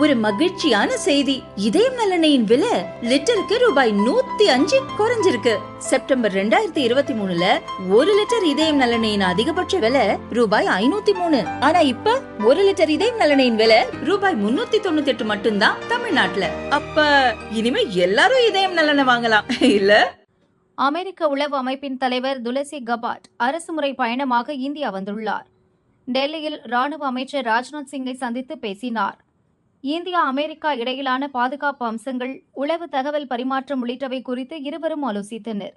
ஒரு மகிழ்ச்சியான செய்தி. இதயம் நல்லெண்ணெயின் விலை லிட்டருக்கு ரூபாய் 105 குறைஞ்சிருக்கு. செப்டம்பர் 2023ல 1 லிட்டர் இதயம் நல்லெண்ணெயின் அதிகபட்ச விலை ரூபாய் 503. ஆனா இப்ப 1 லிட்டர் இதயம் நல்லெண்ணெயின் விலை ரூபாய் 398 மட்டும்தான் தமிழ்நாட்டுல. அப்ப இனிமே எல்லாரும் இதயம் நல்லெண்ணெய் வாங்கலாம் இல்ல? அமெரிக்க உளவு அமைப்பின் தலைவர் துளசி கபாட் அரசுமுறை பயணமாக இந்தியா வந்துள்ளார். டெல்லியில் ராணுவ அமைச்சர் ராஜ்நாத் சிங்கை சந்தித்து பேசினார். இந்தியா அமெரிக்கா இடையிலான பாதுகாப்பு அம்சங்கள், உளவு தகவல் பரிமாற்றம் உள்ளிட்டவை குறித்து இருவரும் ஆலோசித்தனர்.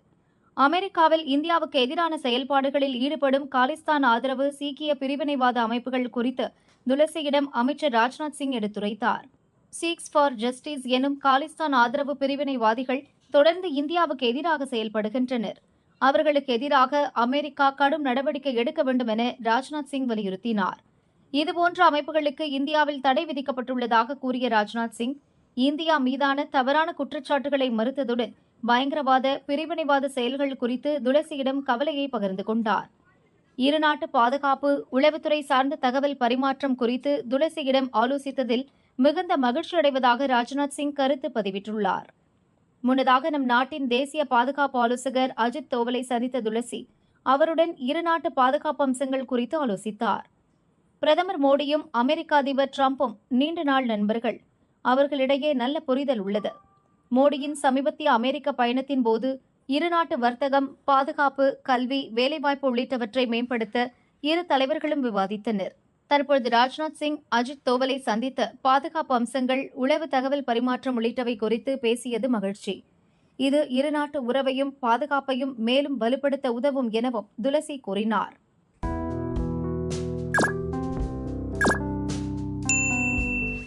அமெரிக்காவில் இந்தியாவுக்கு எதிரான செயல்பாடுகளில் ஈடுபடும் காலிஸ்தான் ஆதரவு சீக்கிய பிரிவினைவாத அமைப்புகள் குறித்து துளசியிடம் அமைச்சர் ராஜ்நாத் சிங் எடுத்துரைத்தார். சீக்ஸ் ஃபார் ஜஸ்டிஸ் எனும் காலிஸ்தான் ஆதரவு பிரிவினைவாதிகள் தொடர்ந்து இந்தியாவுக்கு எதிராக செயல்படுகின்றனர். அவர்களுக்கு எதிராக அமெரிக்கா கடும் நடவடிக்கை எடுக்க வேண்டும் என ராஜ்நாத் சிங் வலியுறுத்தினார். இதுபோன்ற அமைப்புகளுக்கு இந்தியாவில் தடை விதிக்கப்பட்டுள்ளதாக கூறிய ராஜ்நாத் சிங், இந்தியா மீதான தவறான குற்றச்சாட்டுகளை மறுத்ததுடன் பயங்கரவாத, பிரிவினைவாத செயல்கள் குறித்து துளசியிடம் கவலையை பகிர்ந்து கொண்டார். இருநாட்டு பாதுகாப்பு, உளவுத்துறை சார்ந்த தகவல் பரிமாற்றம் குறித்து துளசியிடம் ஆலோசித்ததில் மிகுந்த மகிழ்ச்சியடைவதாக ராஜ்நாத் சிங் கருத்து பதிவிட்டுள்ளார். முன்னதாக நம் நாட்டின் தேசிய பாதுகாப்பு ஆலோசகர் அஜித் தோவலை சந்தித்த துளசி அவருடன் இருநாட்டு பாதுகாப்பு அம்சங்கள் குறித்து ஆலோசித்தார். பிரதமர் மோடியும் அமெரிக்க அதிபர் டிரம்பும் நீண்ட நாள் நண்பர்கள். அவர்களிடையே நல்ல புரிதல் உள்ளது. மோடியின் சமீபத்திய அமெரிக்க பயணத்தின் போது இருநாட்டு வர்த்தகம், பாதுகாப்பு, கல்வி, வேலைவாய்ப்பு உள்ளிட்டவற்றை மேம்படுத்த இரு தலைவர்களும் விவாதித்தனர். தற்பொழுது ராஜ்நாத் சிங் அஜித் தோவலை சந்தித்து பாதுகாப்பு அம்சங்கள், உளவு தகவல் பரிமாற்றம் உள்ளிட்டவை குறித்து பேசியது மகிழ்ச்சி. இது இருநாட்டு உறவையும் பாதுகாப்பையும் மேலும் வலுப்படுத்த உதவும் எனவும் துளசி கூறினார்.